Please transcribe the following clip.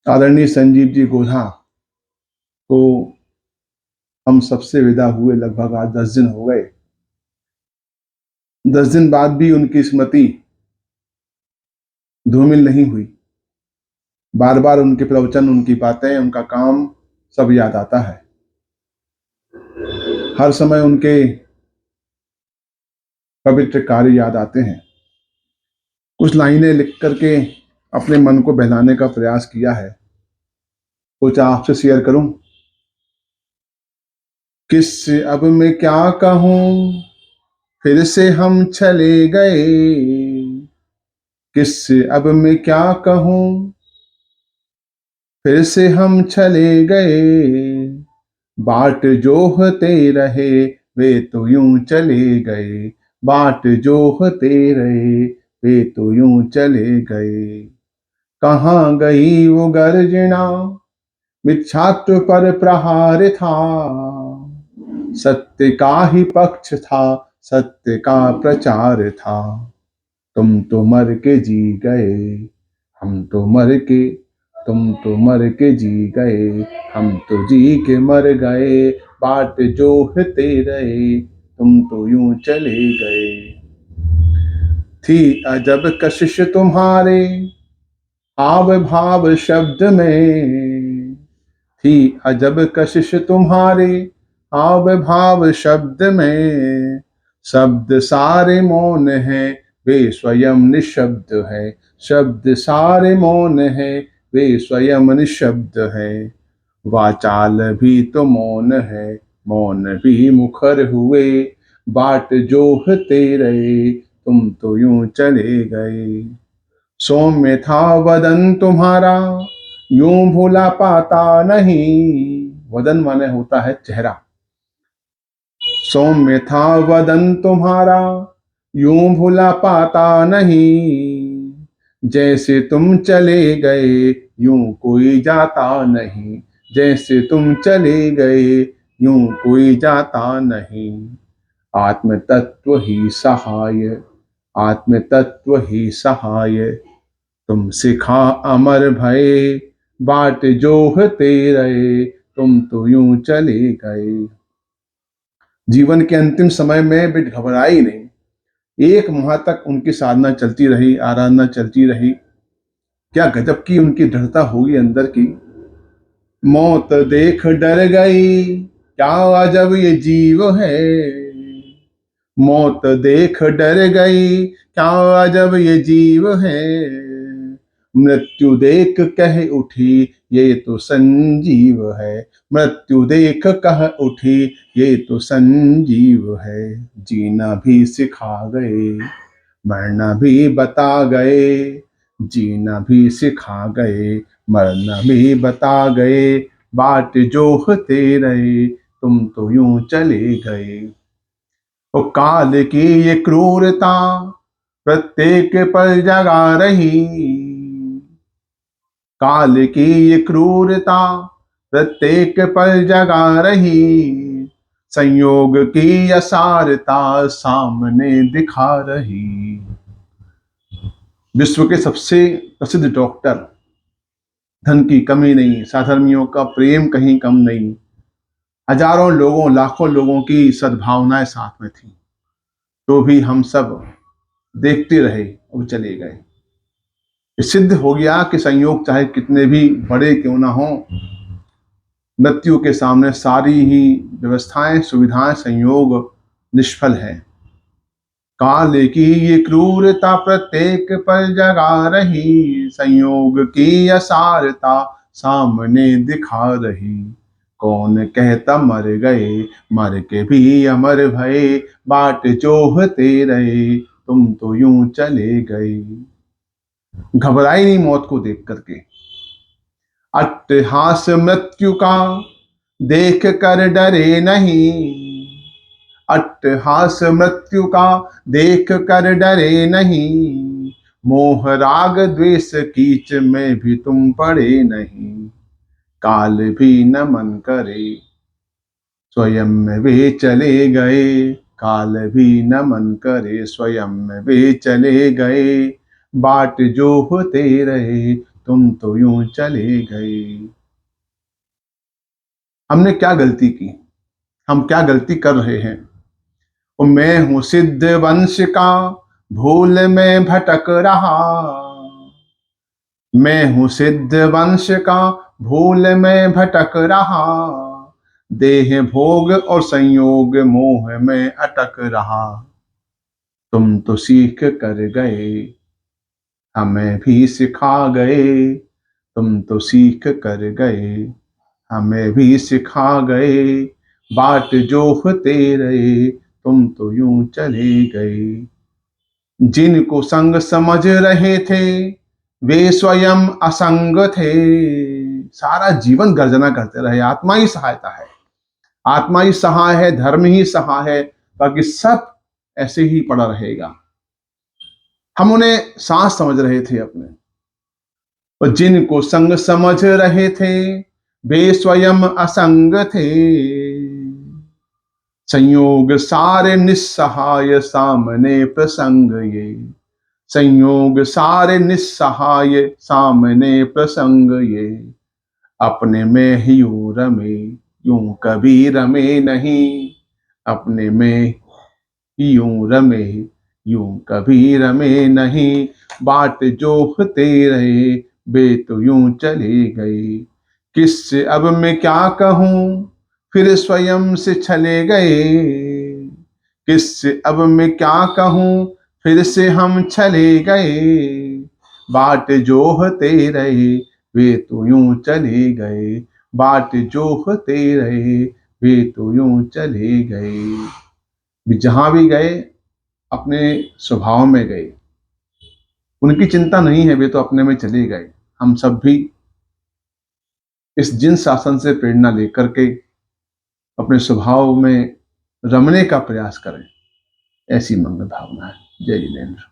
आदरणीय संजीव जी गोधा को हम सबसे विदा हुए लगभग आज 10 दिन हो गए। 10 दिन बाद भी उनकी स्मृति धूमिल नहीं हुई। बार-बार उनके प्रवचन, उनकी बातें, उनका काम सब याद आता है। हर समय उनके पवित्र कार्य याद आते हैं। कुछ लाइनें लिख करके अपने मन को बहलाने का प्रयास किया है। सोचा आपसे शेयर करूं। किससे अब मैं क्या कहूं, फिर से हम चले गए। किससे अब मैं क्या कहूं, फिर से हम चले गए। बाट जोहते रहे वे तो यूं चले गए। बाट जोहते रहे वे तो यूं चले गए। कहाँ गई वो गर्जना, मिच्छात्व पर प्रहार था। सत्य का ही पक्ष था, सत्य का प्रचार था। तुम तो मर के जी गए, हम तो मर के, तुम तो मर के जी गए, हम तो जी के मर गए। बाट जोहते रहे तुम तो यूं चले गए। थी अजब कशिश तुम्हारे हाव भाव शब्द में। थी अजब कशिश तुम्हारे हाव भाव शब्द में। शब्द सारे मौन है वे स्वयं निशब्द है। शब्द सारे मौन है वे स्वयं निशब्द है। वाचाल भी तो मौन है, मौन भी मुखर हुए। बाट जोहते रहे तुम तो यूं चले गए। सौम्य था वदन तुम्हारा यूं भूला पाता नहीं। वदन माने होता है चेहरा। सौम्य था वदन तुम्हारा यूं भूला पाता नहीं। जैसे तुम चले गए यूं कोई जाता नहीं। जैसे तुम चले गए यूं कोई जाता नहीं। आत्म तत्व ही सहाय, आत्म तत्व ही सहाय। तुम सिखा अमर भये, बाट जोहते रहे तुम तो यूं चले गए। जीवन के अंतिम समय में भी घबराई नहीं। 1 माह तक उनकी साधना चलती रही, आराधना चलती रही। क्या गजब की उनकी दृढ़ता होगी अंदर की। मौत देख डर गई, क्या अजब ये जीव है। मौत देख डर गई, क्या अजब ये जीव है। मृत्यु देख कह उठी ये तो संजीव है। मृत्यु देख कह उठी ये तो संजीव है। जीना भी सिखा गए, मरना भी बता गए। जीना भी सिखा गए, मरना भी बता गए। बाट जोहते रहे तुम तो यूं चले गए। ओ काल की ये क्रूरता प्रत्येक पर जगा रही। काल की ये क्रूरता प्रत्येक पर जगा रही। संयोग की असारता सामने दिखा रही। विश्व के सबसे प्रसिद्ध डॉक्टर, धन की कमी नहीं, साधर्मियों का प्रेम कहीं कम नहीं। हजारों लोगों, लाखों लोगों की सद्भावनाएं साथ में थी, तो भी हम सब देखते रहे और चले गए। सिद्ध हो गया कि संयोग चाहे कितने भी बड़े क्यों ना हो, मृत्यु के सामने सारी ही व्यवस्थाएं, सुविधाएं, संयोग निष्फल है। काल की ये क्रूरता प्रत्येक पर जगा रही। संयोग की असारता सामने दिखा रही। कौन कहता मर गए, मर के भी अमर भये। बाट जोहते रहे तुम तो यूं चले गए। घबराई नहीं मौत को देख करके। अट्टहास मृत्यु का देख कर डरे नहीं। अट्टहास मृत्यु का देख कर डरे नहीं। मोह राग द्वेष कीच में भी तुम पड़े नहीं। काल भी न मन करे स्वयं में वे चले गए। काल भी न मन करे स्वयं में वे चले गए। बाट जो होते रहे तुम तो यूं चले गए। हमने क्या गलती की, हम क्या गलती कर रहे हैं? और मैं हूं सिद्ध वंश का, भूल में भटक रहा। मैं हूं सिद्ध वंश का, भूल में भटक रहा। देह भोग और संयोग मोह में अटक रहा। तुम तो सीख कर गए, हमें भी सिखा गए। तुम तो सीख कर गए, हमें भी सिखा गए। बाट जोहते रहे, तुम तो यूं चले गए। जिनको संग समझ रहे थे, वे स्वयं असंग थे। सारा जीवन गर्जना करते रहे, आत्मा ही सहायता है, आत्मा ही सहाय है, धर्म ही सहाय है, बाकी सब ऐसे ही पड़ा रहेगा। हम उन्हें सांस समझ रहे थे अपने, और जिनको संग समझ रहे थे, वे स्वयं असंग थे। संयोग सारे निस्सहाय, सामने प्रसंग ये। संयोग सारे निस्सहाय, सामने प्रसंग ये। अपने में ही यूं रमे, यूं कभी रमे नहीं। अपने में ही यूं रमे, यूं कभी रमे नहीं। बाट जोहते रहे, वे तो यूं चले गए। किससे अब मैं क्या कहूं, फिर स्वयं से चले गए। किससे अब मैं क्या कहूं, फिर से हम चले गए। बाट जोहते रहे, वे तो यूं चले गए। बाट जोहते रहे, वे तो यूं चले गए। जहां भी गए अपने स्वभाव में गए, उनकी चिंता नहीं है, वे तो अपने में चले गए। हम सब भी इस जिन शासन से प्रेरणा लेकर के अपने स्वभाव में रमने का प्रयास करें, ऐसी मंगल भावना है। जय जिनेन्द्र।